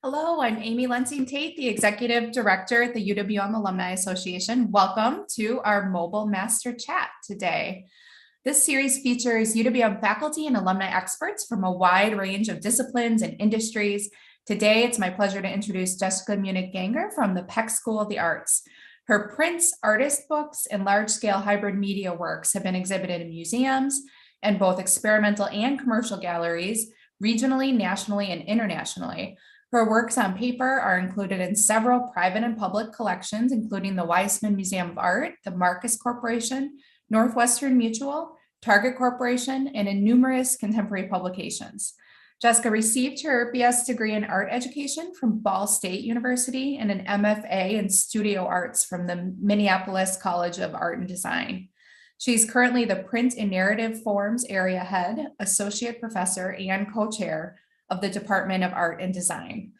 Hello, I'm Amy Lensing-Tate, the Executive Director at the UWM Alumni Association. Welcome to our Mobile Master Chat today. This series features UWM faculty and alumni experts from a wide range of disciplines and industries. Today, it's my pleasure to introduce Jessica Meuninck-Ganger from the Peck School of the Arts. Her prints, artist books, and large-scale hybrid media works have been exhibited in museums and both experimental and commercial galleries, regionally, nationally, and internationally. Her works on paper are included in several private and public collections, including the Weissman Museum of Art, the Marcus Corporation, Northwestern Mutual, Target Corporation, and in numerous contemporary publications. Jessica received her BS degree in art education from Ball State University and an MFA in studio arts from the Minneapolis College of Art and Design. She's currently the Print and Narrative Forms Area Head, Associate Professor, and Co-Chair of the Department of Art and Design.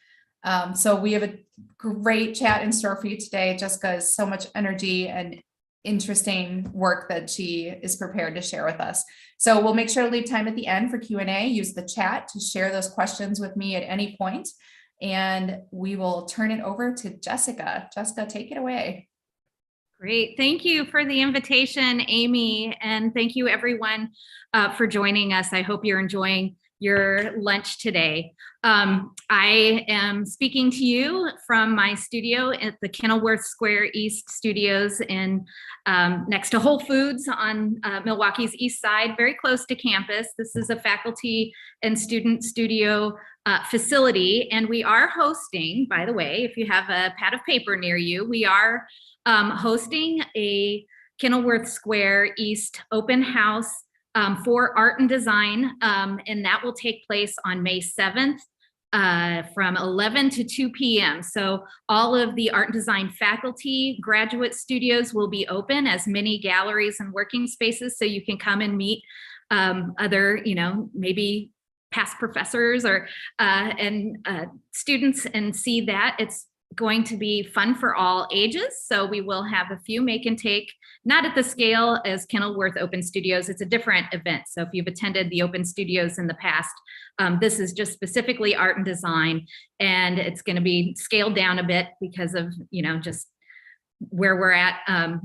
So we have a great chat in store for you today. Jessica has so much energy and interesting work that she is prepared to share with us. So we'll make sure to leave time at the end for Q&A. Use the chat to share those questions with me at any point, and we will turn it over to Jessica. Jessica, take it away. Great. Thank you for the invitation, Amy, and thank you everyone for joining us. I hope you're enjoying your lunch today. I am speaking to you from my studio at the Kenilworth Square East Studios in next to Whole Foods on Milwaukee's east side, very close to campus. This is a faculty and student studio facility, and we are hosting, by the way, if you have a pad of paper near you, we are hosting a Kenilworth Square East open house for art and design, and that will take place on May 7th from 11 to 2 p.m. So all of the art and design faculty, graduate studios will be open as many galleries and working spaces, so you can come and meet other, maybe past professors or and students and see that. It's going to be fun for all ages. So we will have a few make and take, not at the scale as Kenilworth Open Studios. It's a different event. So if you've attended the Open Studios in the past, this is just specifically art and design, and it's going to be scaled down a bit because of, just where we're at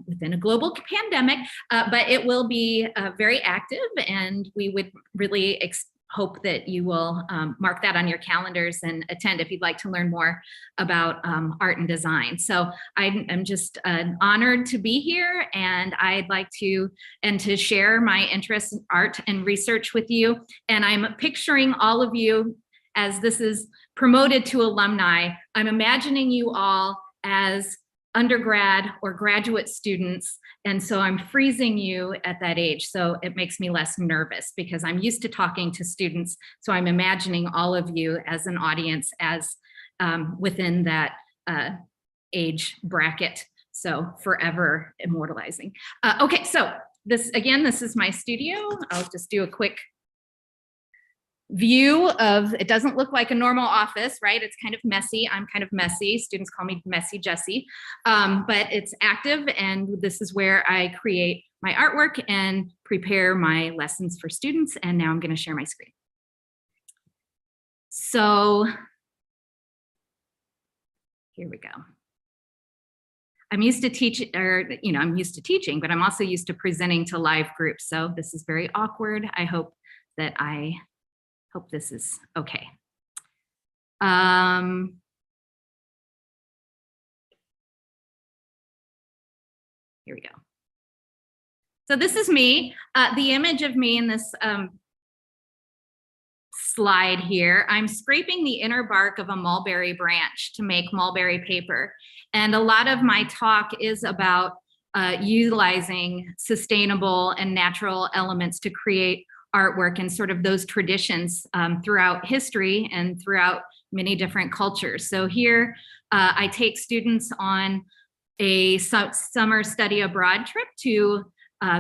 within a global pandemic, but it will be very active, and we would really hope that you will mark that on your calendars and attend if you'd like to learn more about art and design. So I'm just honored to be here, and I'd like to share my interest in art and research with you. And I'm picturing all of you as this is promoted to alumni. I'm imagining you all as undergrad or graduate students. And so I'm freezing you at that age. So it makes me less nervous because I'm used to talking to students. So I'm imagining all of you as an audience as within that age bracket. So forever immortalizing. Okay, so this is my studio. I'll just do a quick view of, it doesn't look like a normal office, right? It's kind of messy. I'm kind of messy. Students call me Messy Jessie, but it's active, and this is where I create my artwork and prepare my lessons for students. And now I'm going to share my screen. So here we go. I'm used to teaching, I'm used to teaching, but I'm also used to presenting to live groups. So this is very awkward. I hope this is okay. Here we go. So this is me. The image of me in this slide here, I'm scraping the inner bark of a mulberry branch to make mulberry paper. And a lot of my talk is about utilizing sustainable and natural elements to create artwork and sort of those traditions throughout history and throughout many different cultures. So here I take students on a summer study abroad trip to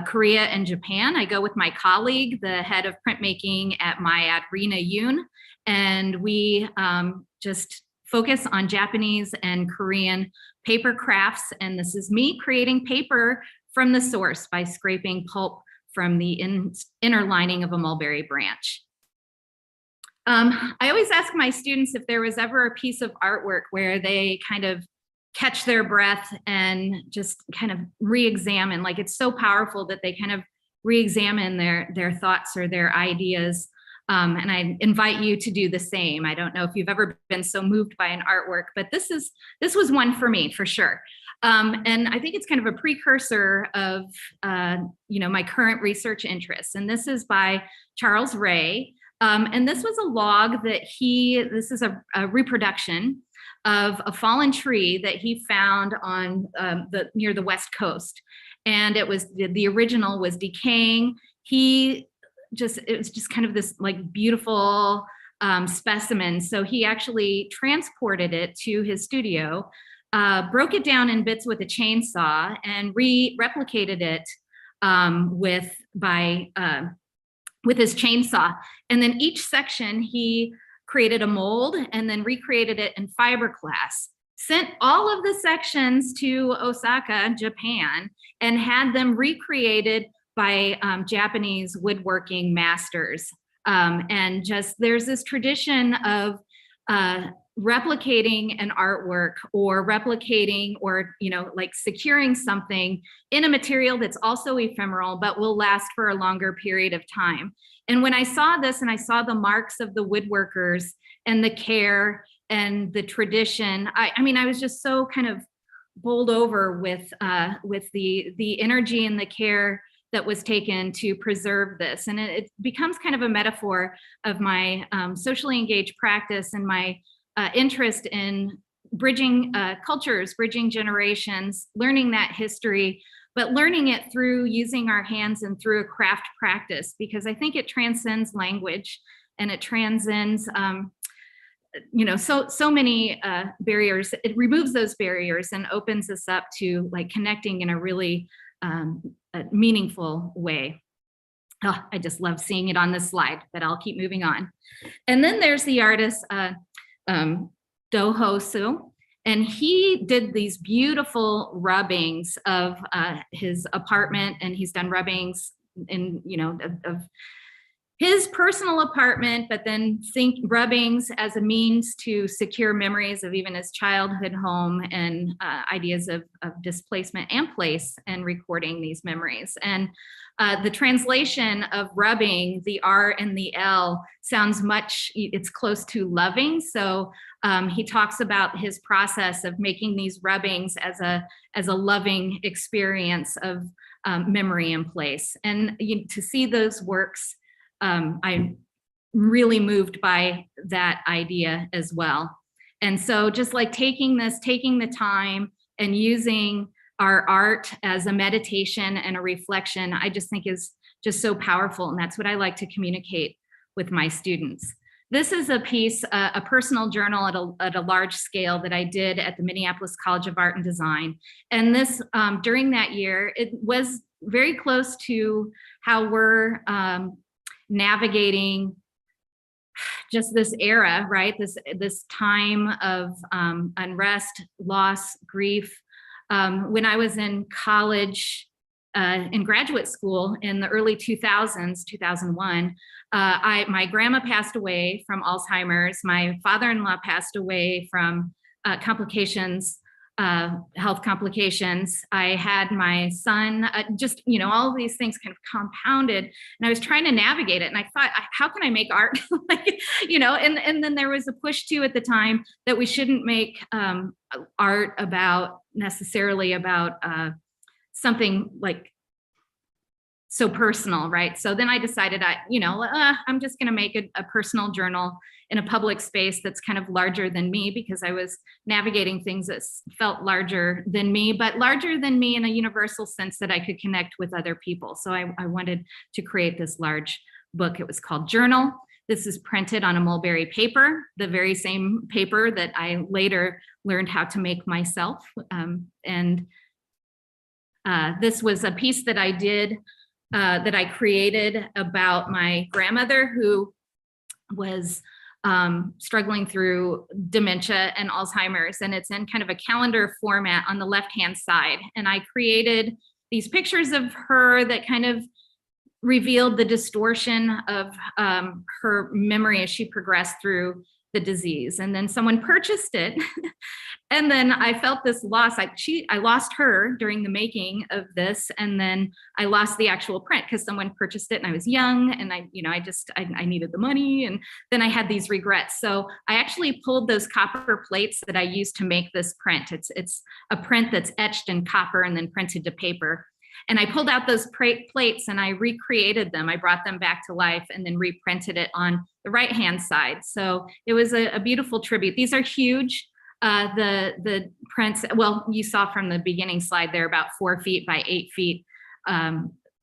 Korea and Japan. I go with my colleague, the head of printmaking at MIAD, Rina Yoon, and we just focus on Japanese and Korean paper crafts. And this is me creating paper from the source by scraping pulp from the inner lining of a mulberry branch. I always ask my students if there was ever a piece of artwork where they kind of catch their breath and just kind of re-examine, like it's so powerful that they kind of re-examine their thoughts or their ideas. And I invite you to do the same. I don't know if you've ever been so moved by an artwork, but this was one for me for sure. And I think it's kind of a precursor of my current research interests. And this is by Charles Ray. And this was a log that this is a reproduction of a fallen tree that he found on near the West Coast. And it was, the original was decaying. It was just kind of this like beautiful specimen. So he actually transported it to his studio, broke it down in bits with a chainsaw and replicated it with his chainsaw. And then each section he created a mold and then recreated it in fiberglass, sent all of the sections to Osaka, Japan, and had them recreated by Japanese woodworking masters. And just there's this tradition of replicating an artwork or replicating or like securing something in a material that's also ephemeral but will last for a longer period of time. And when I saw this and I saw the marks of the woodworkers and the care and the tradition, I was just so kind of bowled over with the energy and the care that was taken to preserve this. And it becomes kind of a metaphor of my socially engaged practice and my interest in bridging cultures, bridging generations, learning that history, but learning it through using our hands and through a craft practice, because I think it transcends language and it transcends so many barriers. It removes those barriers and opens us up to like connecting in a really a meaningful way. Oh, I just love seeing it on this slide, but I'll keep moving on. And then there's the artist Dohosu, and he did these beautiful rubbings of his apartment, and he's done rubbings in of his personal apartment, but then rubbings as a means to secure memories of even his childhood home and ideas of displacement and place, and recording these memories. And the translation of rubbing, the R and the L, sounds it's close to loving. So he talks about his process of making these rubbings as a loving experience of memory and place. And to see those works, I'm really moved by that idea as well. And so just like taking the time and using our art as a meditation and a reflection, I just think is just so powerful. And that's what I like to communicate with my students. This is a piece, a personal journal at a large scale that I did at the Minneapolis College of Art and Design. And this, during that year, it was very close to how we're navigating just this era, right? This time of unrest, loss, grief. When I was in college, in graduate school in the early 2000s, 2001, my grandma passed away from Alzheimer's. My father-in-law passed away from complications, health complications. I had my son, all of these things kind of compounded, and I was trying to navigate it. And I thought, how can I make art? And then there was a push too at the time that we shouldn't make art necessarily about something like so personal, right? So then I decided I'm just going to make a personal journal in a public space that's kind of larger than me, because I was navigating things that felt larger than me, but larger than me in a universal sense that I could connect with other people. So I wanted to create this large book. It was called Journal. This is printed on a mulberry paper, the very same paper that I later learned how to make myself. This was a piece that I did, that I created about my grandmother, who was struggling through dementia and Alzheimer's, and it's in kind of a calendar format on the left-hand side. And I created these pictures of her that kind of revealed the distortion of her memory as she progressed through the disease. And then someone purchased it. And then I felt this loss. I lost her during the making of this. And then I lost the actual print because someone purchased it and I was young and I needed the money. And then I had these regrets. So I actually pulled those copper plates that I used to make this print. It's a print that's etched in copper and then printed to paper. And I pulled out those plates and I recreated them. I brought them back to life and then reprinted it on the right-hand side. So it was a beautiful tribute. These are huge. The prints, well, you saw from the beginning slide, they're about 4 feet by 8 feet,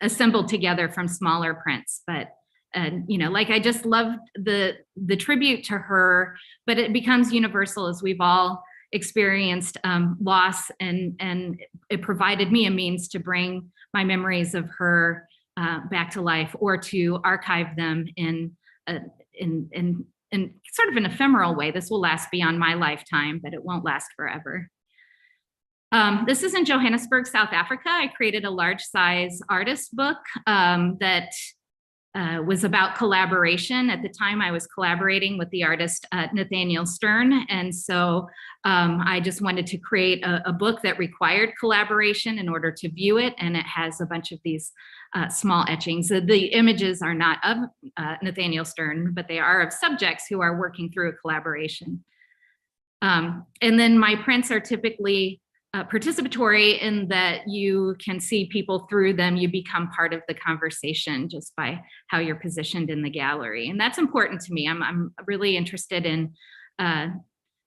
assembled together from smaller prints. But like I just loved the tribute to her, but it becomes universal as we've all experienced loss, and it provided me a means to bring my memories of her back to life, or to archive them in sort of an ephemeral way. This will last beyond my lifetime, but it won't last forever. This is in Johannesburg, South Africa. I created a large size artist book that was about collaboration. At the time, I was collaborating with the artist Nathaniel Stern. And so I just wanted to create a book that required collaboration in order to view it. And it has a bunch of these small etchings. The images are not of Nathaniel Stern, but they are of subjects who are working through a collaboration. And then my prints are typically participatory in that you can see people through them. You become part of the conversation just by how you're positioned in the gallery. And that's important to me. I'm really interested in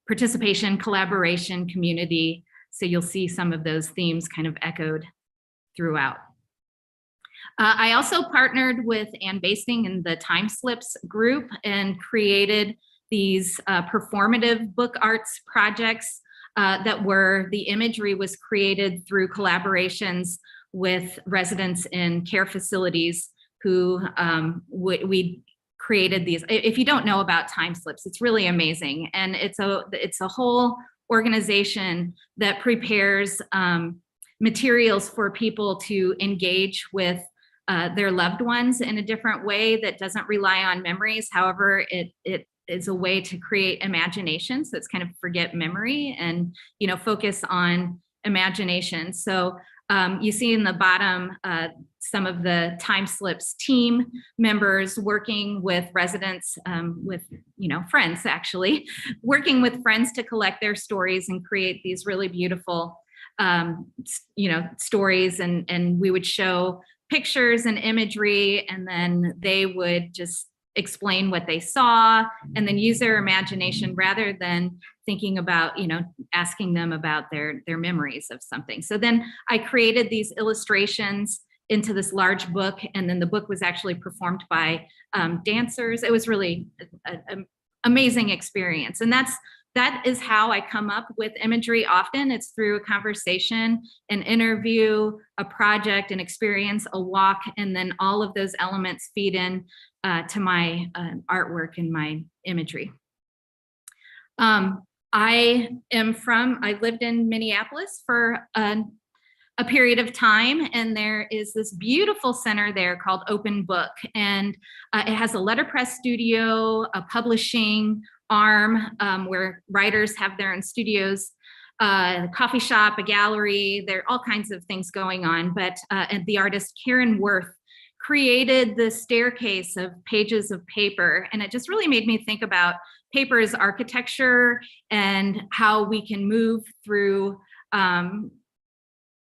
participation, collaboration, community. So you'll see some of those themes kind of echoed throughout. I also partnered with Ann Basting in the Time Slips group and created these performative book arts projects that were, the imagery was created through collaborations with residents in care facilities who we created these. If you don't know about Time Slips, it's really amazing. And it's a whole organization that prepares materials for people to engage with their loved ones in a different way that doesn't rely on memories. However, it is a way to create imagination. So it's kind of forget memory and, focus on imagination. So you see in the bottom, some of the Time Slips team members working with residents, with, friends actually, working with friends to collect their stories and create these really beautiful, stories. And we would show pictures and imagery, and then they would just explain what they saw and then use their imagination rather than thinking about, asking them about their memories of something. So then I created these illustrations into this large book, and then the book was actually performed by dancers. It was really an amazing experience. And that is how I come up with imagery often. It's through a conversation, an interview, a project, an experience, a walk, and then all of those elements feed in to my artwork and my imagery. I lived in Minneapolis for a period of time, and there is this beautiful center there called Open Book, and it has a letterpress studio, a publishing arm where writers have their own studios, a coffee shop, a gallery. There are all kinds of things going on, but the artist Karen Worth created the staircase of pages of paper, and it just really made me think about paper as architecture and how we can move through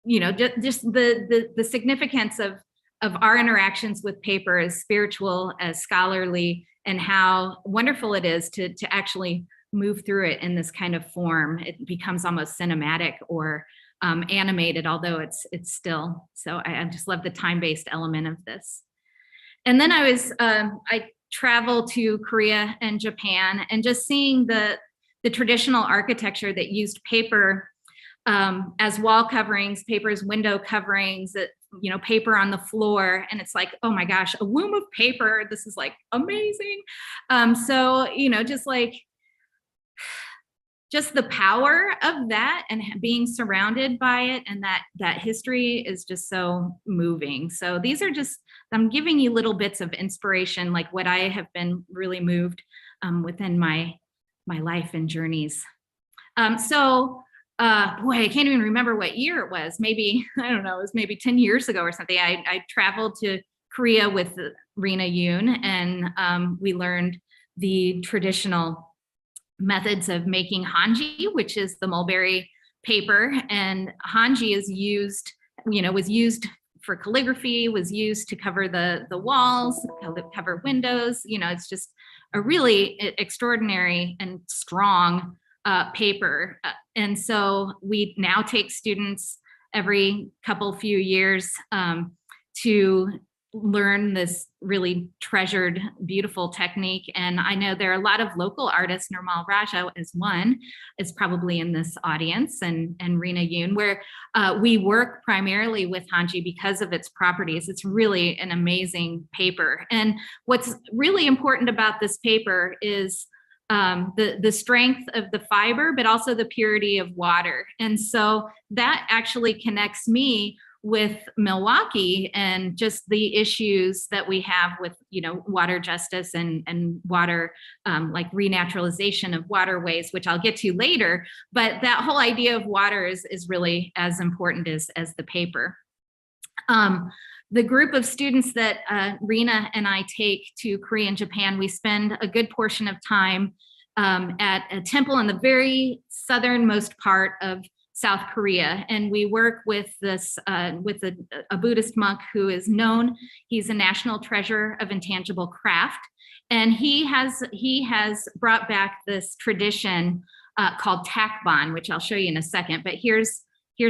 just the significance of our interactions with paper as spiritual, as scholarly, and how wonderful it is to actually move through it in this kind of form. It becomes almost cinematic or animated, although it's still. So I just love the time-based element of this. And then I traveled to Korea and Japan, and just seeing the traditional architecture that used paper as wall coverings, paper as window coverings, that paper on the floor, and it's like, oh my gosh, a womb of paper. This is like amazing. So just like just the power of that and being surrounded by it, and that history is just so moving. So these are just, I'm giving you little bits of inspiration, like what I have been really moved within my life and journeys. Boy, I can't even remember what year it was. Maybe, I don't know, it was maybe 10 years ago or something. I traveled to Korea with Rina Yoon, and we learned the traditional methods of making hanji, which is the mulberry paper. And hanji is used, was used for calligraphy, was used to cover the walls, cover windows. It's just a really extraordinary and strong paper. And so we now take students every few years to learn this really treasured, beautiful technique. And I know there are a lot of local artists, Nirmal Raja is one, is probably in this audience, and Rina Yoon, where we work primarily with hanji because of its properties. It's really an amazing paper. And what's really important about this paper is the strength of the fiber, but also the purity of water. And so that actually connects me with Milwaukee and just the issues that we have with, water justice and water, like renaturalization of waterways, which I'll get to later. But that whole idea of water is really as important as the paper. The group of students that Rina and I take to Korea and Japan, we spend a good portion of time at a temple in the very southernmost part of South Korea, and we work with a Buddhist monk who is known. He's a national treasure of intangible craft, and he has brought back this tradition called takban, which I'll show you in a second. But here's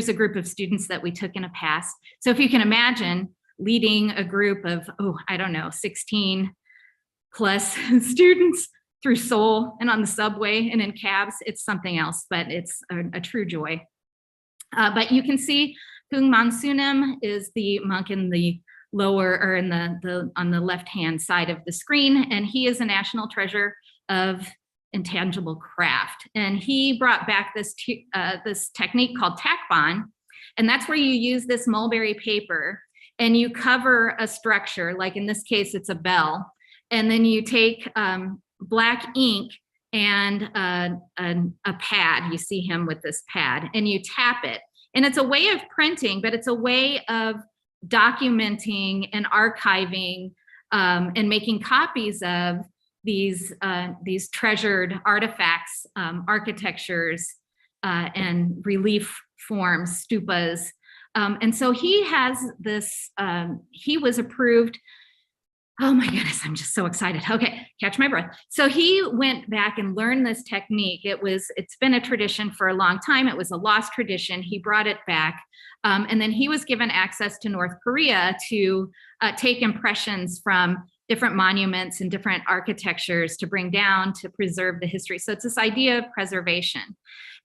a group of students that we took in a past. So if you can imagine leading a group of 16 plus students through Seoul and on the subway and in cabs, it's something else, but it's a true joy. But you can see Kung Mansunim is the monk in the lower, or in on the left-hand side of the screen, and he is a national treasure of intangible craft. And he brought back this technique called takban, and that's where you use this mulberry paper and you cover a structure, like in this case, it's a bell, and then you take black ink and a pad. You see him with this pad, and you tap it. And it's a way of printing, but it's a way of documenting and archiving and making copies of these treasured artifacts, architectures, and relief forms, stupas. And so he has this, he was approved. Oh my goodness, I'm just so excited. Okay, catch my breath. So he went back and learned this technique. It's been a tradition for a long time. It was a lost tradition. He brought it back. And then he was given access to North Korea to take impressions from different monuments and different architectures to bring down to preserve the history. So it's this idea of preservation.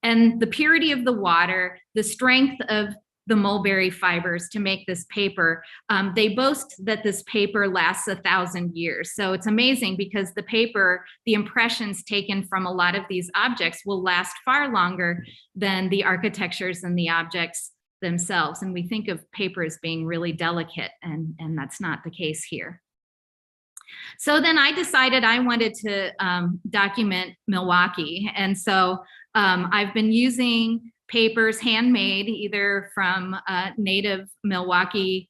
And the purity of the water, the strength of the mulberry fibers to make this paper. They boast that this paper lasts 1,000 years. So it's amazing because the paper, the impressions taken from a lot of these objects will last far longer than the architectures and the objects themselves. And we think of paper as being really delicate, and that's not the case here. So then I decided I wanted to document Milwaukee. And so I've been using papers handmade either from native Milwaukee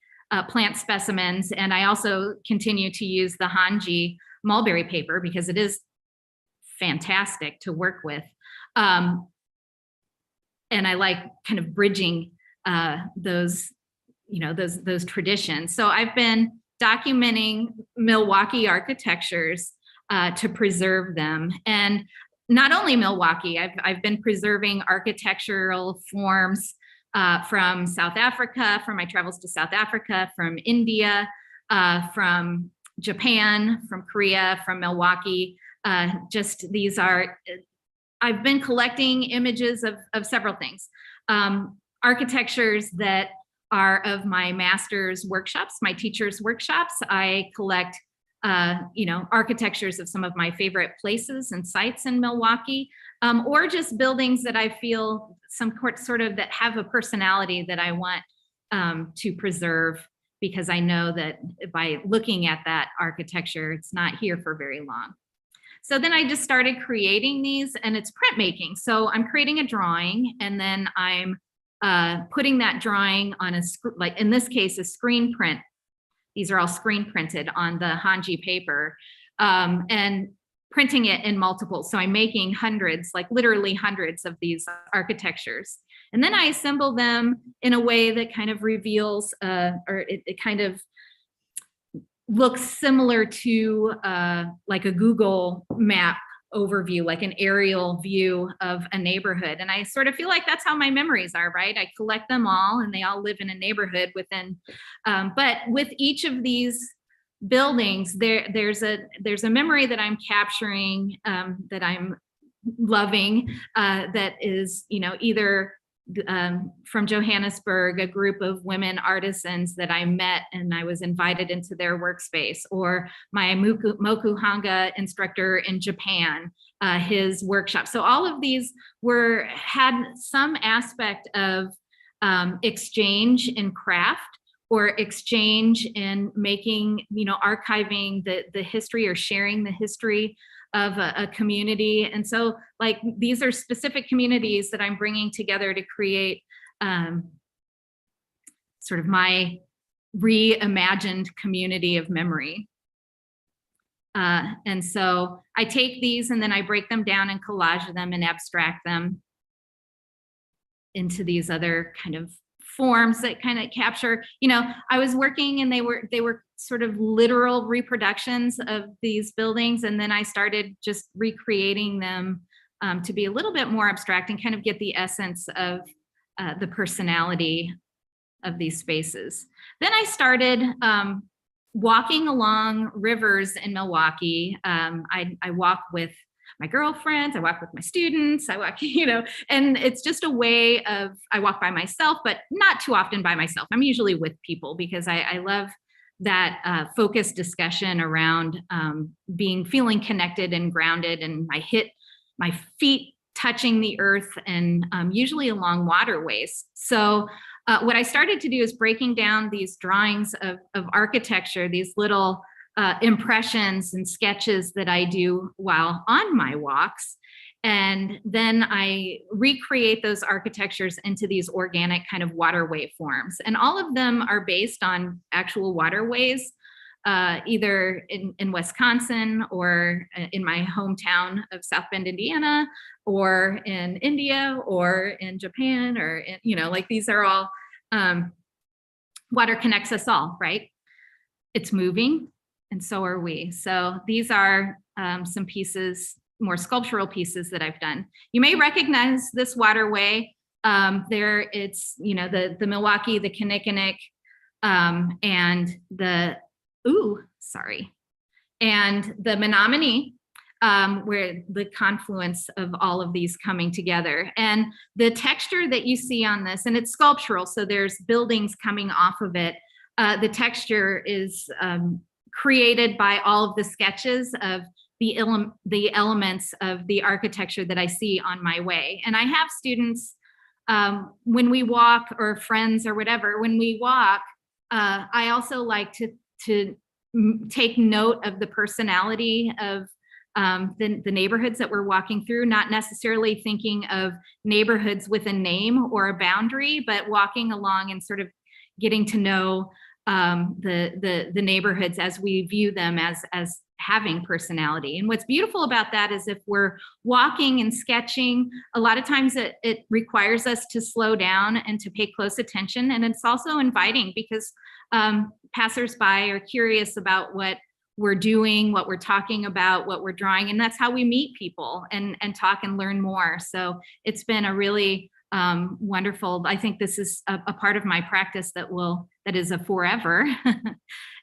plant specimens, and I also continue to use the hanji mulberry paper because it is fantastic to work with. And I like kind of bridging those traditions. So I've been documenting Milwaukee architectures to preserve them. And not only Milwaukee, I've been preserving architectural forms from South Africa, from my travels to South Africa, from India, from Japan, from Korea, from Milwaukee. I've been collecting images of several things. Architectures that are of my master's workshops, my teacher's workshops. I collect architectures of some of my favorite places and sites in Milwaukee. or just buildings that I feel sort of that have a personality that I want to preserve, because I know that by looking at that architecture, it's not here for very long. So then I just started creating these, and it's printmaking. So I'm creating a drawing, and then I'm putting that drawing on like in this case, a screen print. These are all screen printed on the Hanji paper, and printing it in multiples. So I'm making hundreds, like literally hundreds of these architectures. And then I assemble them in a way that kind of reveals, or it kind of looks similar to like a Google map overview, like an aerial view of a neighborhood. And I sort of feel like that's how my memories are, right? I collect them all, and they all live in a neighborhood within, but with each of these buildings, there's a memory that I'm capturing, that I'm loving, that is, either from Johannesburg, a group of women artisans that I met and I was invited into their workspace, or my mokuhanga instructor in Japan, his workshop. So all of these had some aspect of exchange in craft, or exchange in making, archiving the history, or sharing the history of a community. And so like these are specific communities that I'm bringing together to create sort of my reimagined community of memory. And so I take these and then I break them down and collage them and abstract them into these other kind of forms that kind of capture, I was working and they were sort of literal reproductions of these buildings. And then I started just recreating them to be a little bit more abstract and kind of get the essence of the personality of these spaces. Then I started walking along rivers in Milwaukee. I walk with my girlfriends, I walk with my students, I walk, and it's just a way of, I walk by myself, but not too often by myself. I'm usually with people because I love that focused discussion around feeling connected and grounded, and I hit my feet touching the earth, and usually along waterways. So what I started to do is breaking down these drawings of architecture, these little impressions and sketches that I do while on my walks. And then I recreate those architectures into these organic kind of waterway forms. And all of them are based on actual waterways, either in Wisconsin, or in my hometown of South Bend, Indiana, or in India, or in Japan, or like these are all, water connects us all, right? It's moving, and so are we. So these are some pieces, more sculptural pieces that I've done. You may recognize this waterway. It's, the Milwaukee, the Kinnickinnick, and the Menominee, where the confluence of all of these coming together. And the texture that you see on this, and it's sculptural, so there's buildings coming off of it. The texture is created by all of the sketches of the elements of the architecture that I see on my way. And I have students, when we walk, or friends or whatever, when we walk, I also like to take note of the personality of the neighborhoods that we're walking through, not necessarily thinking of neighborhoods with a name or a boundary, but walking along and sort of getting to know the neighborhoods as we view them as having personality. And what's beautiful about that is if we're walking and sketching, a lot of times it requires us to slow down and to pay close attention. And it's also inviting because passersby are curious about what we're doing, what we're talking about, what we're drawing. And that's how we meet people and talk and learn more. So it's been a really wonderful, I think this is a part of my practice that is a forever.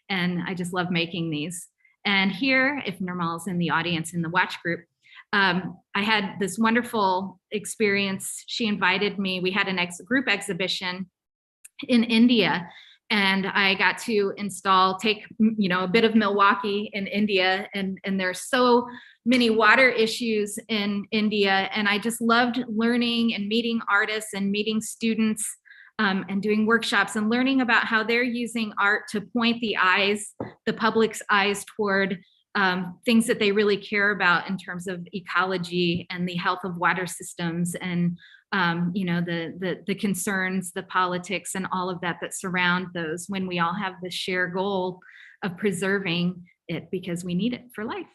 And I just love making these. And here, if Nirmal's in the audience in the watch group, I had this wonderful experience. She invited me, we had a group exhibition in India. and I got to take a bit of Milwaukee in India, and there's so many water issues in India, and I just loved learning and meeting artists and meeting students, and doing workshops and learning about how they're using art to point the public's eyes toward things that they really care about in terms of ecology and the health of water systems, and the concerns, the politics, and all of that surround those, when we all have the shared goal of preserving it because we need it for life.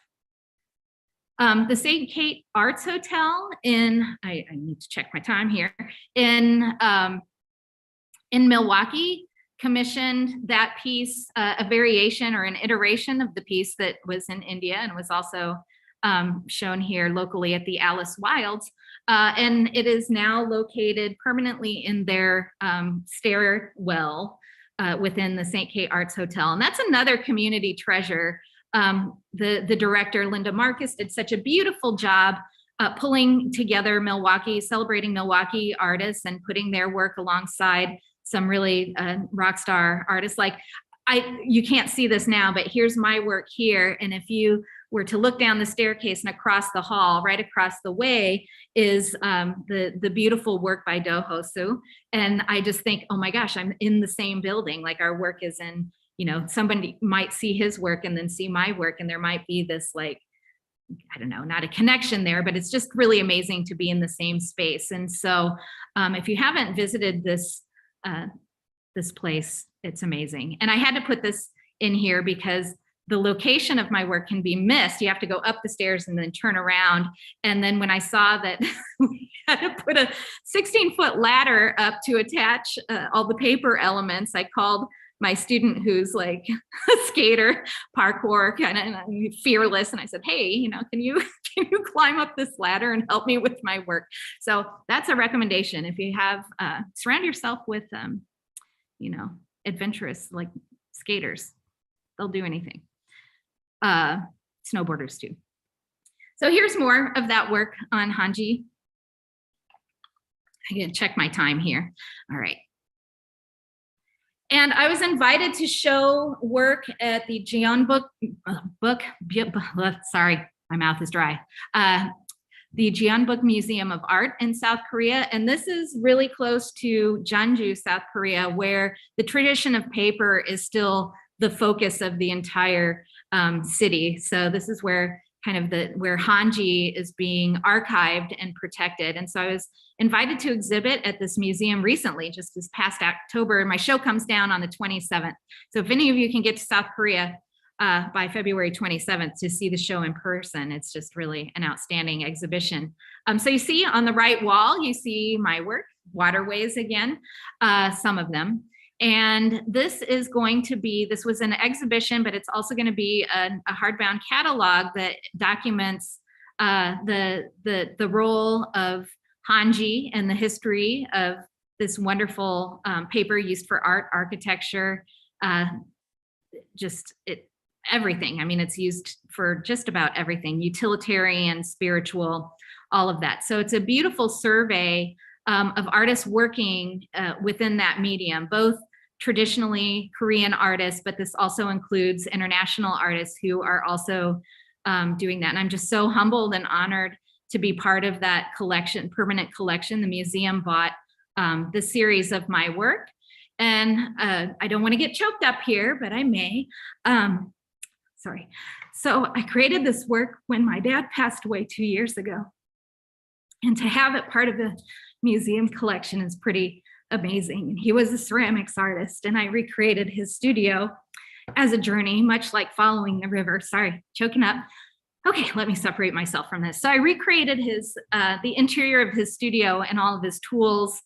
The St. Kate Arts Hotel I need to check my time here, in Milwaukee, commissioned that piece, a variation or an iteration of the piece that was in India and was also shown here locally at the Alice Wilds. And it is now located permanently in their stairwell within the St. Kate Arts Hotel. And that's another community treasure. The director, Linda Marcus, did such a beautiful job pulling together celebrating Milwaukee artists and putting their work alongside some really rock star artists. Like, you can't see this now, but here's my work here. And if you were to look down the staircase and across the hall, right across the way, is the beautiful work by Do Hosu. And I just think, oh my gosh, I'm in the same building. Like, our work is in, somebody might see his work and then see my work, and there might be this, like, I don't know, not a connection there, but it's just really amazing to be in the same space. And so if you haven't visited this place, it's amazing. And I had to put this in here because the location of my work can be missed. You have to go up the stairs and then turn around. And then when I saw that we had to put a 16-foot ladder up to attach all the paper elements, I called my student, who's like a skater, parkour, kind of fearless, and I said, hey, can you climb up this ladder and help me with my work? So that's a recommendation. If you have, surround yourself with, adventurous, like, skaters. They'll do anything. Snowboarders too. So here's more of that work on Hanji. I gotta check my time here. All right. And I was invited to show work at the sorry, my mouth is dry. The Jeonbuk Museum of Art in South Korea. And this is really close to Jeonju, South Korea, where the tradition of paper is still the focus of the entire city. So this is where where Hanji is being archived and protected. And so I was invited to exhibit at this museum recently, just this past October. My show comes down on the 27th. So if any of you can get to South Korea by February 27th to see the show in person, it's just really an outstanding exhibition. So you see on the right wall, you see my work, waterways again, some of them. And this was an exhibition, but it's also going to be a hardbound catalog that documents the role of Hanji and the history of this wonderful paper used for art, architecture, everything. I mean, it's used for just about everything, utilitarian, spiritual, all of that. So it's a beautiful survey of artists working within that medium, both traditionally Korean artists, but this also includes international artists who are also doing that. And I'm just so humbled and honored to be part of that collection, permanent collection. The museum bought the series of my work. And I don't want to get choked up here, but I may. Sorry. So I created this work when my dad passed away 2 years ago. And to have it part of the museum collection is pretty amazing. He was a ceramics artist, and I recreated his studio as a journey, much like following the river. Sorry, choking up. Okay, let me separate myself from this. So I recreated the interior of his studio and all of his tools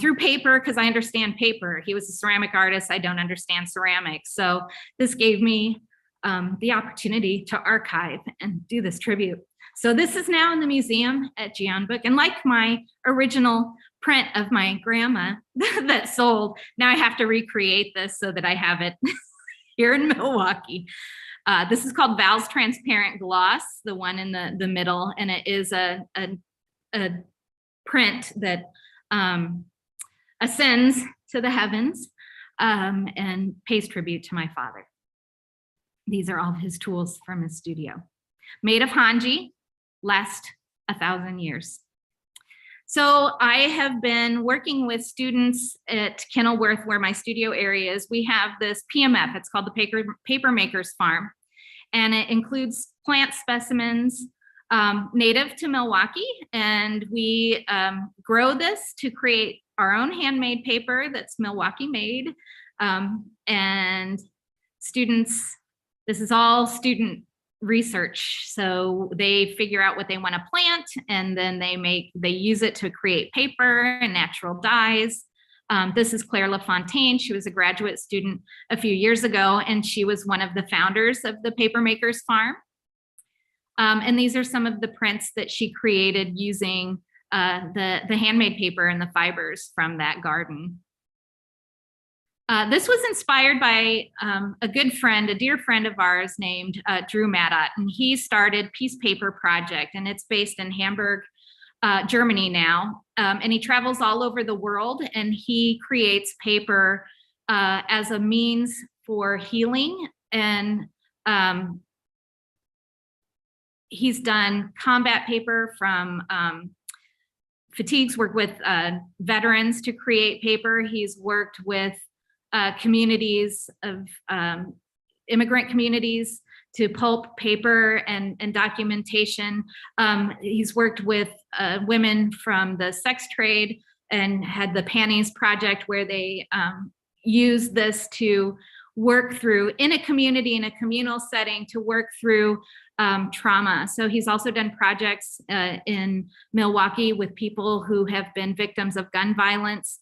through paper, because I understand paper. He was a ceramic artist. I don't understand ceramics. So this gave me the opportunity to archive and do this tribute. So this is now in the museum at Jeonbuk. And like my original print of my grandma that sold, now I have to recreate this so that I have it here in Milwaukee. This is called Val's Transparent Gloss, the one in the middle. And it is a print that ascends to the heavens. and pays tribute to my father. These are all of his tools from his studio. Made of hanji, last 1,000 years. So I have been working with students at Kenilworth, where my studio area is. We have this PMF, it's called the Paper Makers Farm, and it includes plant specimens native to Milwaukee, and we grow this to create our own handmade paper that's Milwaukee made. And students, this is all student research. So they figure out what they want to plant, and then they use it to create paper and natural dyes. This is Claire Lafontaine. She was a graduate student a few years ago, and she was one of the founders of the Paper Makers Farm. And these are some of the prints that she created using the handmade paper and the fibers from that garden. This was inspired by a good friend, a dear friend of ours named Drew Madot, and he started Peace Paper Project, and it's based in Hamburg, Germany now. And he travels all over the world, and he creates paper as a means for healing. And he's done combat paper from fatigues, worked with veterans to create paper. He's worked with communities of immigrant communities to pulp paper and documentation. He's worked with women from the sex trade and had the Panties Project, where they use this to work through, in a community, in a communal setting, to work through trauma. So he's also done projects in Milwaukee with people who have been victims of gun violence.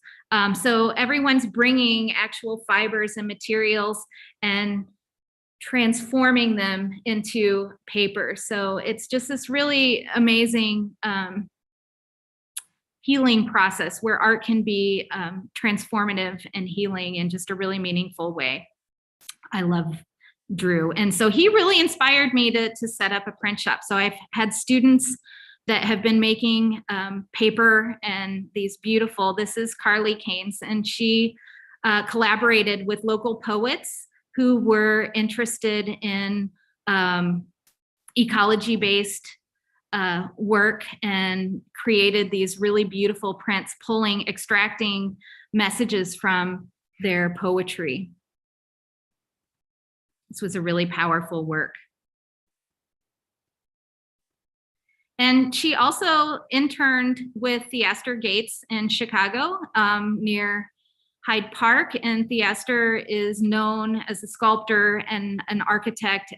So everyone's bringing actual fibers and materials and transforming them into paper. So it's just this really amazing healing process where art can be transformative and healing in just a really meaningful way. I love Drew. And so he really inspired me to set up a print shop. So I've had students that have been making paper and these beautiful, this is Carly Keynes, and she collaborated with local poets who were interested in ecology-based work, and created these really beautiful prints, extracting messages from their poetry. This was a really powerful work. And she also interned with Theaster Gates in Chicago, near Hyde Park. And Theaster is known as a sculptor and an architect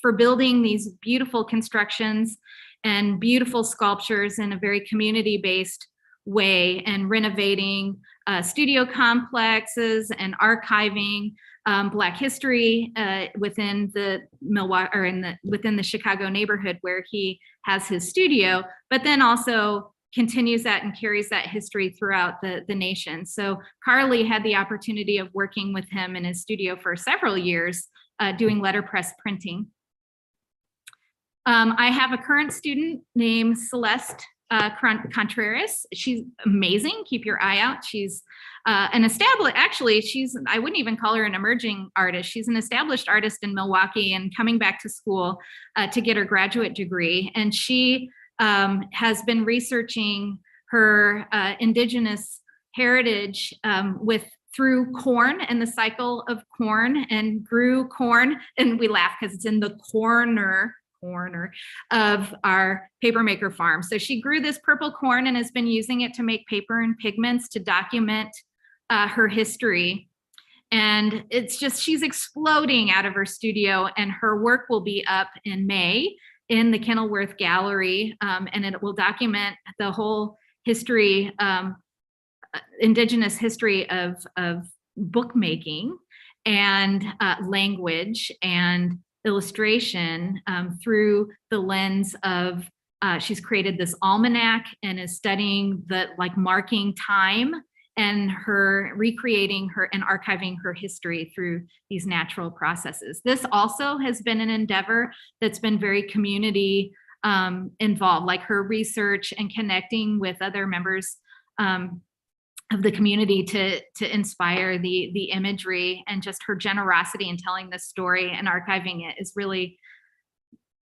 for building these beautiful constructions and beautiful sculptures in a very community-based way, and renovating studio complexes and archiving Black history within the within the Chicago neighborhood where he has his studio, but then also continues that and carries that history throughout the nation. So Carly had the opportunity of working with him in his studio for several years, doing letterpress printing. I have a current student named Celeste Contreras. She's amazing. Keep your eye out. She's an established, actually, I wouldn't even call her an emerging artist. She's an established artist in Milwaukee and coming back to school to get her graduate degree. And she has been researching her indigenous heritage through corn and the cycle of corn, and grew corn. And we laugh because it's in the corner of our paper farm. So she grew this purple corn and has been using it to make paper and pigments to document her history. And it's just, she's exploding out of her studio, and her work will be up in May in the Kenilworth Gallery, and it will document the whole history, indigenous history of bookmaking and language and illustration through the lens of, she's created this almanac and is studying marking time and recreating her and archiving her history through these natural processes. This also has been an endeavor that's been very community involved, like her research and connecting with other members of the community to inspire the imagery, and just her generosity in telling this story and archiving it is really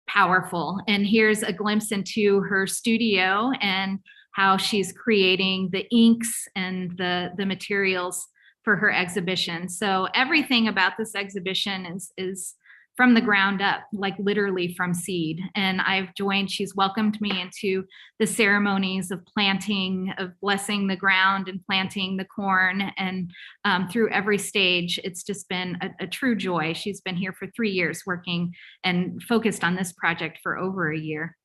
powerful. And here's a glimpse into her studio and how she's creating the inks and the materials for her exhibition. So everything about this exhibition is from the ground up, like literally from seed. And I've joined, she's welcomed me into the ceremonies of planting, of blessing the ground and planting the corn. And through every stage, it's just been a true joy. She's been here for 3 years working and focused on this project for over a year.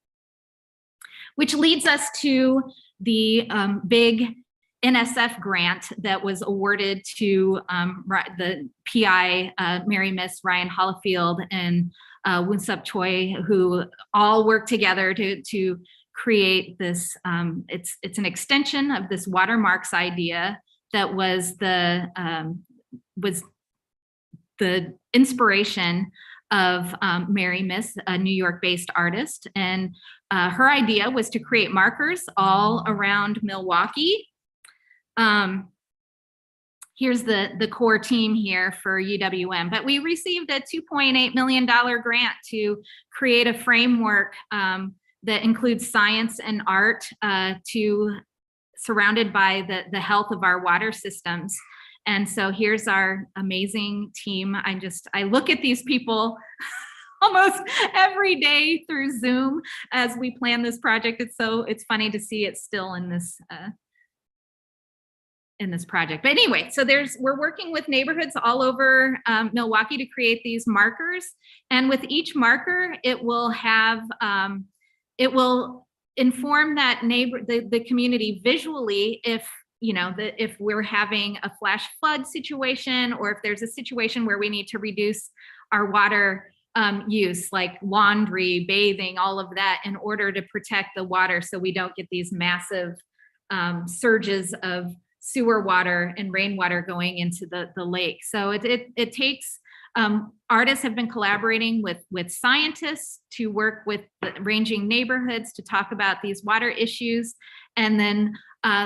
Which leads us to the big NSF grant that was awarded to the PI, Mary Miss Ryan Hollifield and Winsop Choi, who all worked together to create this. It's an extension of this watermarks idea that was the inspiration of Mary Miss, a New York-based artist. And her idea was to create markers all around Milwaukee. Here's the core team here for UWM, but we received a $2.8 million grant to create a framework that includes science and art surrounded by the health of our water systems. And so here's our amazing team. I look at these people almost every day through Zoom as we plan this project. It's funny to see it still in this project. But anyway, so we're working with neighborhoods all over Milwaukee to create these markers. And with each marker, it will inform that the community visually if if we're having a flash flood situation, or if there's a situation where we need to reduce our water use, like laundry, bathing, all of that, in order to protect the water so we don't get these massive surges of sewer water and rainwater going into the lake. So it takes, artists have been collaborating with scientists to work with the ranging neighborhoods to talk about these water issues. And then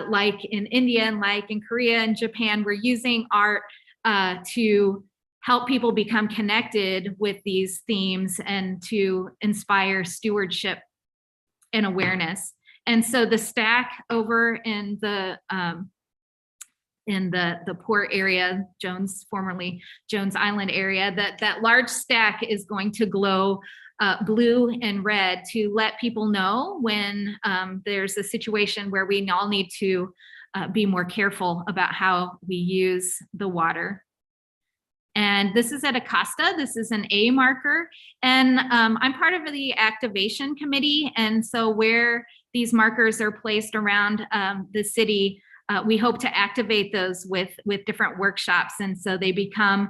like in India and like in Korea and Japan, we're using art to help people become connected with these themes and to inspire stewardship and awareness. And so the stack over in the port area, formerly Jones Island area, that large stack is going to glow blue and red to let people know when there's a situation where we all need to be more careful about how we use the water. And this is at Acosta. This is an A marker. And I'm part of the activation committee. And so where these markers are placed around the city, we hope to activate those with different workshops. And so they become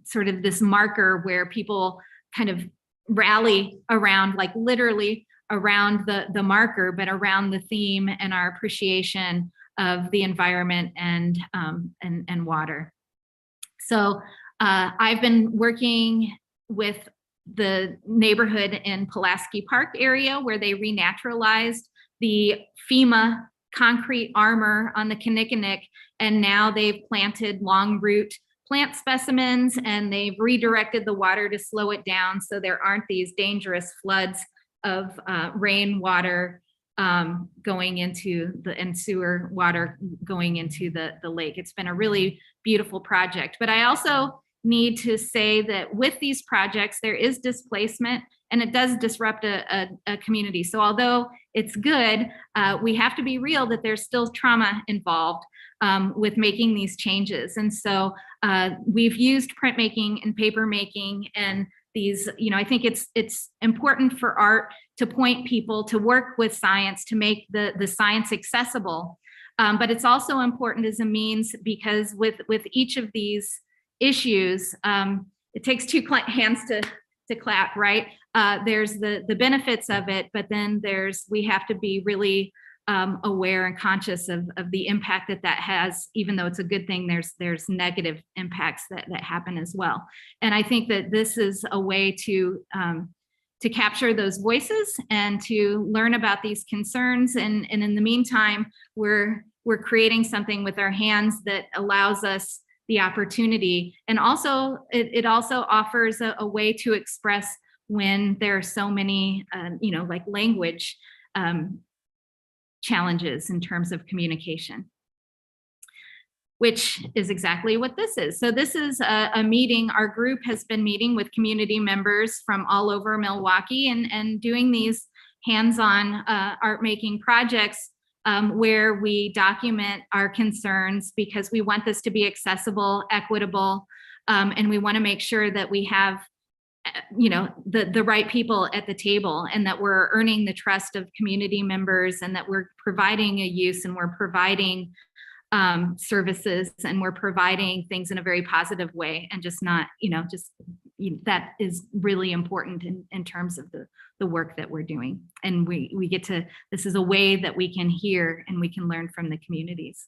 sort of this marker where people kind of rally around, like literally around the marker, but around the theme and our appreciation of the environment and water. So I've been working with the neighborhood in Pulaski Park area where they renaturalized the FEMA concrete armor on the Kinnickinnick, and now they've planted long root plant specimens and they've redirected the water to slow it down so there aren't these dangerous floods of rainwater going into and sewer water going into the lake. It's been a really beautiful project. But I also need to say that with these projects, there is displacement and it does disrupt a community. So although it's good, we have to be real that there's still trauma involved with making these changes. And so we've used printmaking and paper making and these, I think it's important for art to point people to work with science, to make the science accessible. But it's also important as a means because with each of these issues, it takes two hands to clap, right? There's the benefits of it, but then we have to be really aware and conscious of the impact that has. Even though it's a good thing, there's negative impacts that happen as well. And I think that this is a way to capture those voices and to learn about these concerns. And in the meantime, we're we're creating something with our hands that allows us the opportunity. And also, it also offers a way to express when there are so many, like language challenges in terms of communication, which is exactly what this is. So this is a meeting. Our group has been meeting with community members from all over Milwaukee and doing these hands-on art making projects where we document our concerns, because we want this to be accessible, equitable, and we want to make sure that we have the right people at the table, and that we're earning the trust of community members, and that we're providing a use, and we're providing services, and we're providing things in a very positive way, and just not, that is really important in terms of the work that we're doing. And we get to, this is a way that we can hear and we can learn from the communities.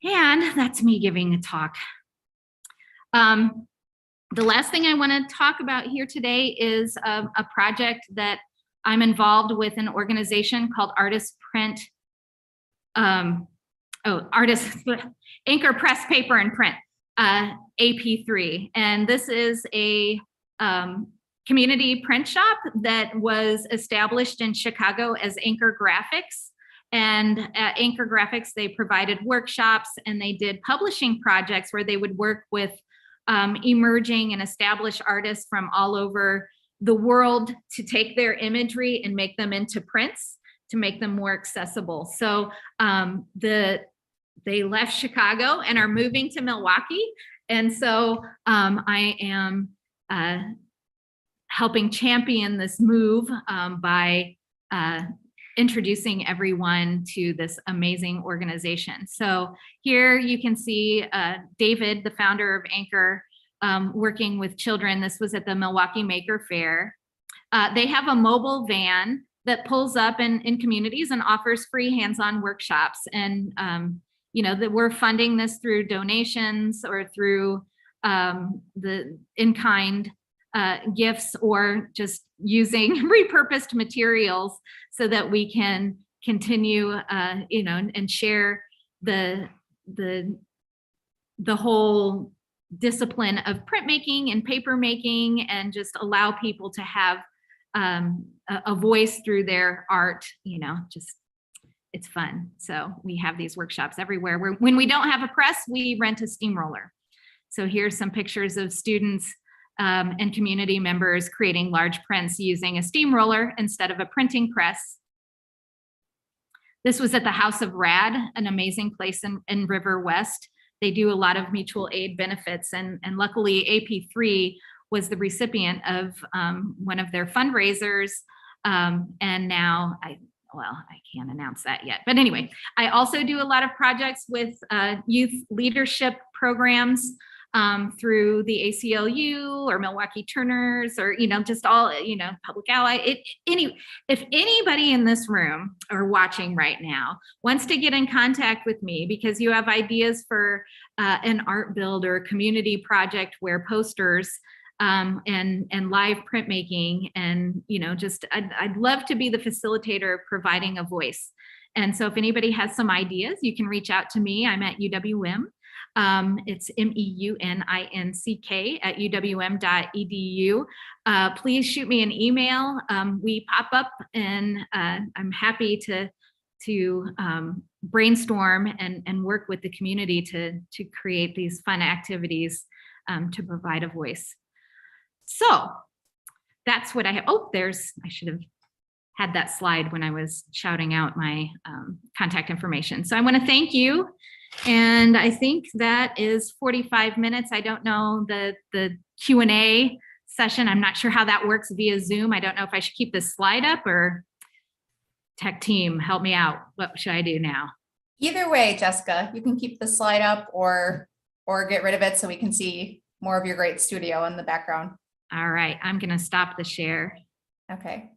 And that's me giving a talk. The last thing I want to talk about here today is a project that I'm involved with, an organization called Artist Print, Anchor Press Paper and Print, AP3. And this is a community print shop that was established in Chicago as Anchor Graphics. And at Anchor Graphics, they provided workshops and they did publishing projects where they would work with emerging and established artists from all over the world to take their imagery and make them into prints to make them more accessible. So they left Chicago and are moving to Milwaukee. And so I am helping champion this move by introducing everyone to this amazing organization. So here you can see David, the founder of Anchor, working with children. This was at the Milwaukee Maker Fair. They have a mobile van that pulls up in communities and offers free hands-on workshops. And that we're funding this through donations or through the in-kind gifts, or just using repurposed materials so that we can continue, and share the whole discipline of printmaking and paper making, and just allow people to have a voice through their art. It's fun. So we have these workshops everywhere. When we don't have a press, we rent a steamroller. So here's some pictures of students and community members creating large prints using a steamroller instead of a printing press. This was at the House of Rad, an amazing place in River West. They do a lot of mutual aid benefits, and luckily AP3 was the recipient of one of their fundraisers. And now I can't announce that yet. But anyway, I also do a lot of projects with youth leadership programs through the ACLU or Milwaukee Turners, or, just all, Public Ally. If anybody in this room or watching right now wants to get in contact with me because you have ideas for an art build or a community project where posters and live printmaking, and I'd love to be the facilitator of providing a voice. And so if anybody has some ideas, you can reach out to me. I'm at UWM. It's MEUNINCK at uwm.edu. Please shoot me an email. We pop up, and I'm happy to brainstorm and work with the community to create these fun activities to provide a voice. So that's what I have. I should have had that slide when I was shouting out my contact information. So I want to thank you. And I think that is 45 minutes. I don't know the Q&A session. I'm not sure how that works via Zoom. I don't know if I should keep this slide up, or tech team, help me out. What should I do now? Either way, Jessica, you can keep the slide up or get rid of it so we can see more of your great studio in the background. All right, I'm going to stop the share. Okay.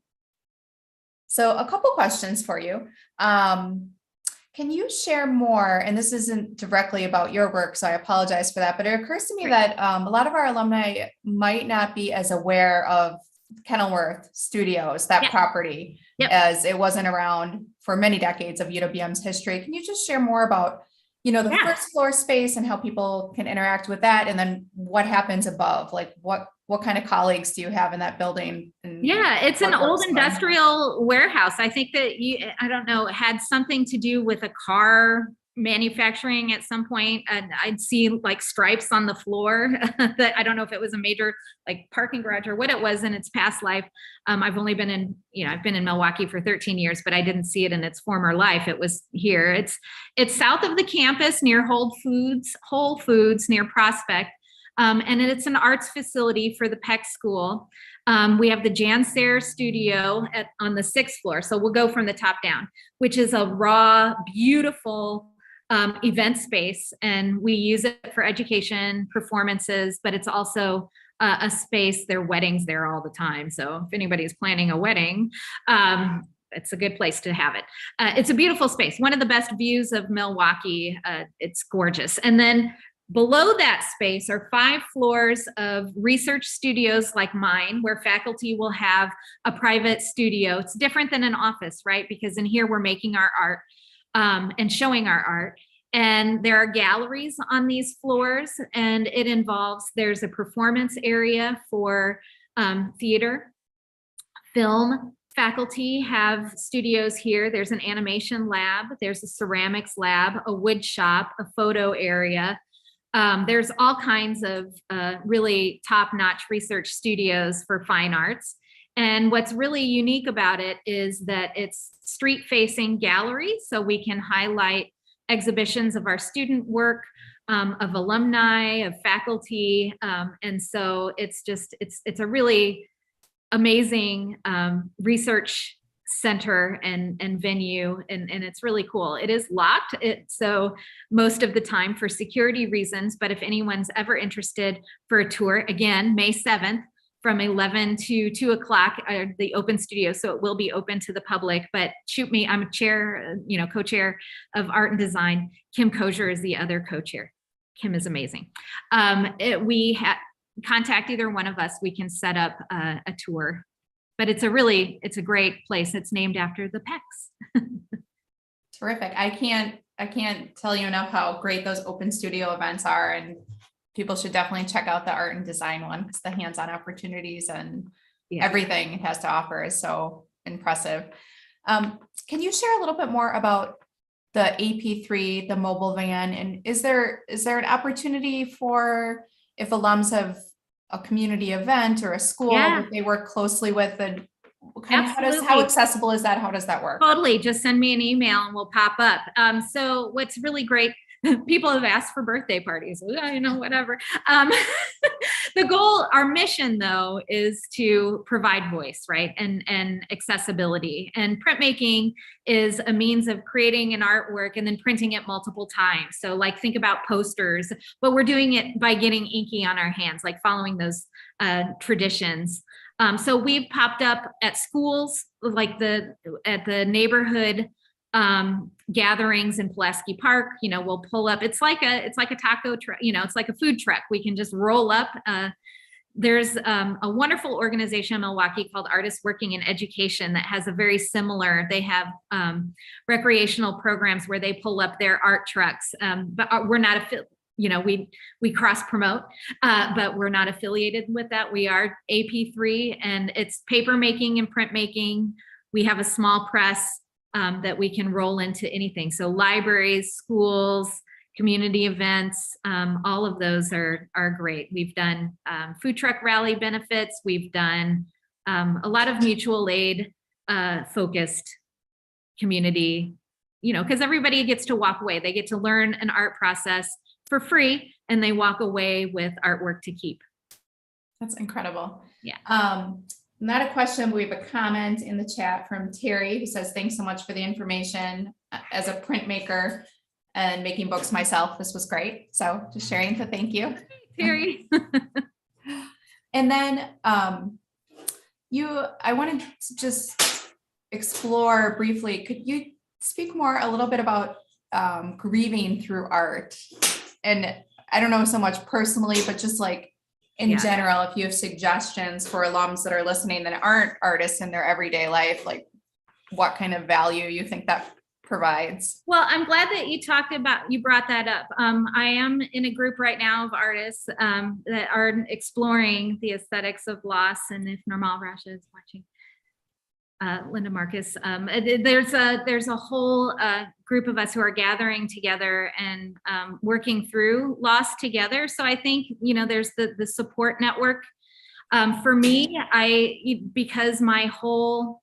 So a couple questions for you. Can you share more, and this isn't directly about your work, so I apologize for that, but it occurs to me that a lot of our alumni might not be as aware of Kenilworth Studios, that Yep. property, Yep. as it wasn't around for many decades of UWM's history. Can you just share more about, the Yeah. first floor space and how people can interact with that? And then what happens above? Like what kind of colleagues do you have in that building? Yeah, it's an old works industrial warehouse. I think that I don't know, it had something to do with a car manufacturing at some point. And I'd see like stripes on the floor that I don't know if it was a major like parking garage or what it was in its past life. I've only been I've been in Milwaukee for 13 years, but I didn't see it in its former life. It was here. It's south of the campus near Whole Foods near Prospect. And it's an arts facility for the Peck School. We have the Jan Sayre studio on the 6th floor. So we'll go from the top down, which is a raw, beautiful event space. And we use it for education, performances, but it's also a space. There are weddings there all the time. So if anybody's planning a wedding, it's a good place to have it. It's a beautiful space. One of the best views of Milwaukee. It's gorgeous. And then below that space are 5 floors of research studios like mine, where faculty will have a private studio. It's different than an office, right? Because in here we're making our art and showing our art. And there are galleries on these floors, and there's a performance area for theater, film. Faculty have studios here. There's an animation lab, there's a ceramics lab, a wood shop, a photo area. There's all kinds of really top-notch research studios for fine arts. And what's really unique about it is that it's street-facing galleries, so we can highlight exhibitions of our student work, of alumni, of faculty. And so it's a really amazing research center and venue, and it's really cool. It is locked, so most of the time for security reasons, but if anyone's ever interested for a tour, again, May 7th from 11 to 2 o'clock, the open studio, so it will be open to the public, but shoot me. I'm co-chair of art and design. Kim Kosher is the other co-chair. Kim is amazing. Contact either one of us, we can set up a tour. But it's a great place. It's named after the Pecks. Terrific. I can't tell you enough how great those open studio events are, and people should definitely check out the art and design one, because the hands-on opportunities and everything it has to offer is so impressive. Can you share a little bit more about the AP3, the mobile van, and is there an opportunity for, if alums have a community event or a school that they work closely with, and how accessible is that? How does that work? Totally. Just send me an email and we'll pop up. So what's really great, people have asked for birthday parties, whatever. The goal, our mission though, is to provide voice, right? And accessibility. And printmaking is a means of creating an artwork and then printing it multiple times. So like think about posters, but we're doing it by getting inky on our hands, like following those traditions. So we've popped up at schools, like at the neighborhood gatherings in Pulaski Park. We'll pull up. It's like a taco truck. It's like a food truck. We can just roll up. There's a wonderful organization in Milwaukee called Artists Working in Education that has a very similar. They have recreational programs where they pull up their art trucks, but we're not we cross promote, but we're not affiliated with that. We are AP3, and it's paper making and print making. We have a small press that we can roll into anything. So libraries, schools, community events, all of those are great. We've done food truck rally benefits. We've done a lot of mutual aid focused community, because everybody gets to walk away. They get to learn an art process for free, and they walk away with artwork to keep. That's incredible. Yeah. Not a question, but we have a comment in the chat from Terry, who says, thanks so much for the information. As a printmaker and making books myself, this was great. So just sharing, so thank you. Terry. And then I wanted to just explore briefly, could you speak more a little bit about grieving through art? And I don't know so much personally, but just like in general, if you have suggestions for alums that are listening that aren't artists in their everyday life, like what kind of value you think that provides. Well, I'm glad that you brought that up. I am in a group right now of artists that are exploring the aesthetics of loss. And if Normal Rasha is watching, Linda Marcus, there's a whole group of us who are gathering together and working through loss together. So I think, there's the support network. For me, because my whole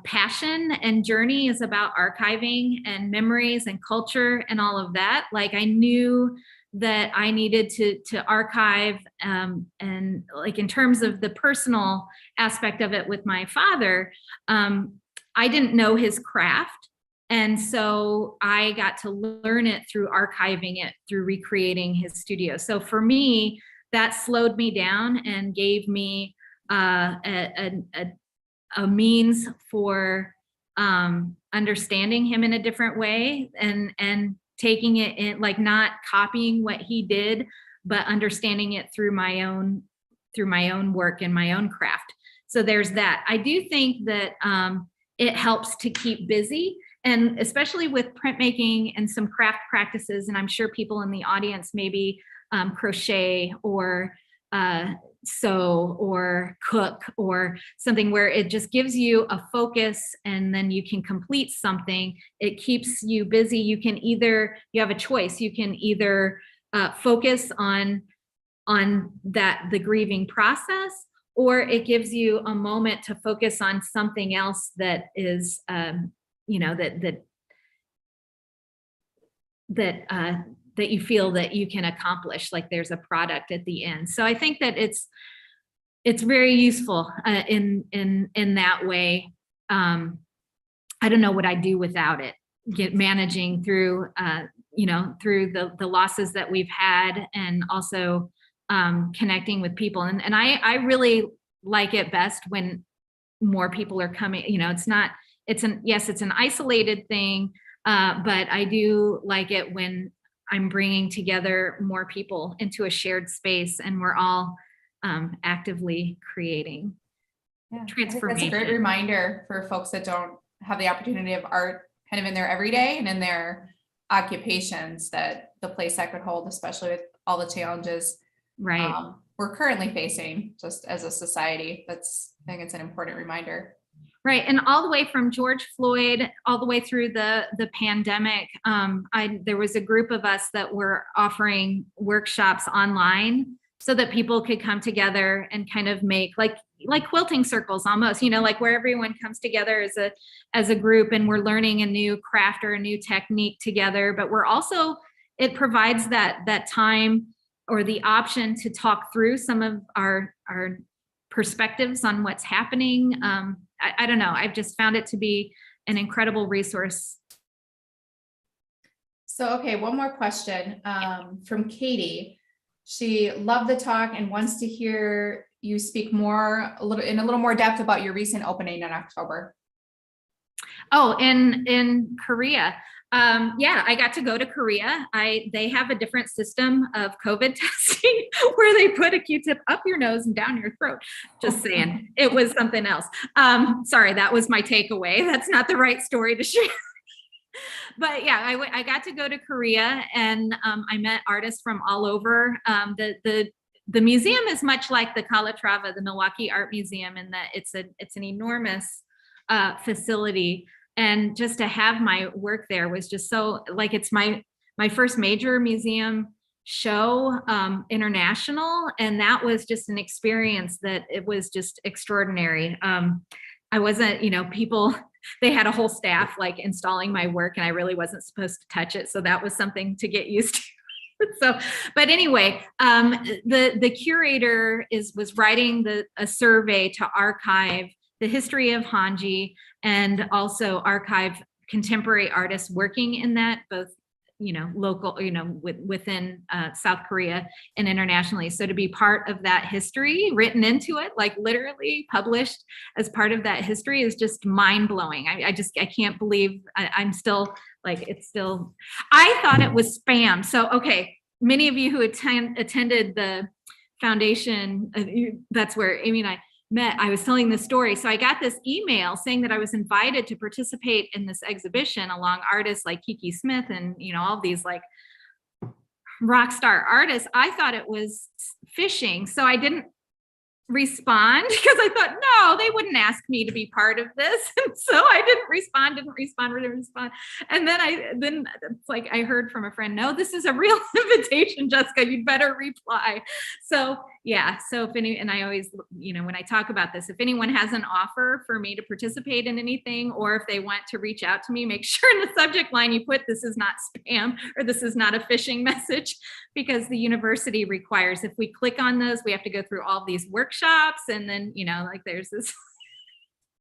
passion and journey is about archiving and memories and culture and all of that. Like, I knew that I needed to archive, and like in terms of the personal aspect of it with my father, I didn't know his craft. And so I got to learn it through archiving it, through recreating his studio. So for me, that slowed me down and gave me a means for understanding him in a different way and taking it in, like not copying what he did, but understanding it through my own work and my own craft. So there's that. I do think that it helps to keep busy, and especially with printmaking and some craft practices. And I'm sure people in the audience maybe crochet or sew or cook or something where it just gives you a focus and then you can complete something. It keeps you busy. You have a choice. You can either focus on the grieving process, or it gives you a moment to focus on something else that is, that you feel that you can accomplish, like there's a product at the end. So I think that it's very useful in that way. I don't know what I'd do without it. Managing through, through the losses that we've had, and also connecting with people. And I really like it best when more people are coming. It's an isolated thing, but I do like it when I'm bringing together more people into a shared space and we're all actively creating transformation. That's a great reminder for folks that don't have the opportunity of art kind of in their everyday and in their occupations, that the place that could hold, especially with all the challenges we're currently facing just as a society. I think it's an important reminder. Right. And all the way from George Floyd, all the way through the pandemic, there was a group of us that were offering workshops online so that people could come together and kind of make like quilting circles almost, like where everyone comes together as a group, and we're learning a new craft or a new technique together. But we're also, it provides that time or the option to talk through some of our perspectives on what's happening. I don't know. I've just found it to be an incredible resource. So, okay, one more question from Katie. She loved the talk and wants to hear you speak in a little more depth about your recent opening in October. Oh, in Korea. I got to go to Korea. They have a different system of COVID testing where they put a Q-tip up your nose and down your throat. Just saying, it was something else. Sorry, that was my takeaway. That's not the right story to share. But yeah, I got to go to Korea, and I met artists from all over. The museum is much like the Calatrava, the Milwaukee Art Museum, in that it's an enormous facility. And just to have my work there was just so, like, it's my first major museum show, international. And that was just an experience that it was just extraordinary. I wasn't, people, they had a whole staff like installing my work, and I really wasn't supposed to touch it. So that was something to get used to. So, but anyway, the curator was writing a survey to archive the history of Hanji, and also archive contemporary artists working in that, both, local, within South Korea and internationally. So to be part of that history written into it, like literally published as part of that history, is just mind blowing. I can't believe I'm still like, I thought it was spam. So, okay. Many of you who attended foundation, that's where Amy and I met. I was telling this story. So I got this email saying that I was invited to participate in this exhibition along artists like Kiki Smith and, all these like rock star artists. I thought it was phishing. So I didn't respond because I thought, no, they wouldn't ask me to be part of this. And so I didn't respond. And then it's like I heard from a friend, no, this is a real invitation, Jessica, you'd better reply. So yeah, so and I always, when I talk about this, if anyone has an offer for me to participate in anything, or if they want to reach out to me, make sure in the subject line you put, this is not spam, or this is not a phishing message, because the university requires, if we click on those, we have to go through all these workshops, and then, like there's this.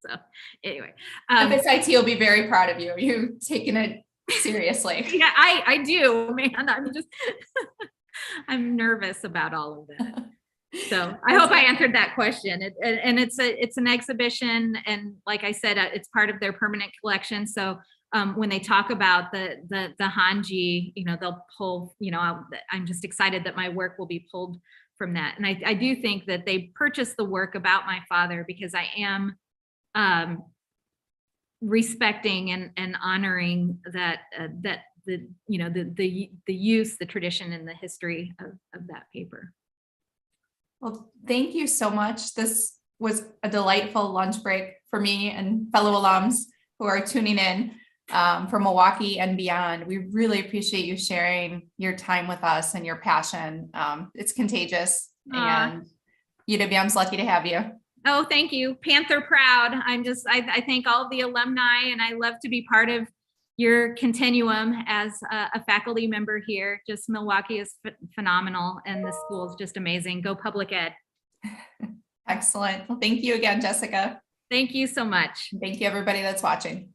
So anyway. FSIT will be very proud of you. You've taken it seriously. Yeah, I do, man. I'm nervous about all of that. So I hope I answered that question. And it's an exhibition, and like I said, it's part of their permanent collection. So when they talk about the Hanji, they'll pull. I'm just excited that my work will be pulled from that. And I do think that they purchased the work about my father because I am respecting and honoring that the use, the tradition, and the history of that paper. Well, thank you so much. This was a delightful lunch break for me and fellow alums who are tuning in from Milwaukee and beyond. We really appreciate you sharing your time with us and your passion. It's contagious, and UWM's lucky to have you. Oh, thank you. Panther proud. I thank all of the alumni, and I love to be part of your continuum as a faculty member here. Just Milwaukee is phenomenal, and the school is just amazing. Go public ed. Excellent. Well, thank you again, Jessica. Thank you so much. Thank you, everybody that's watching.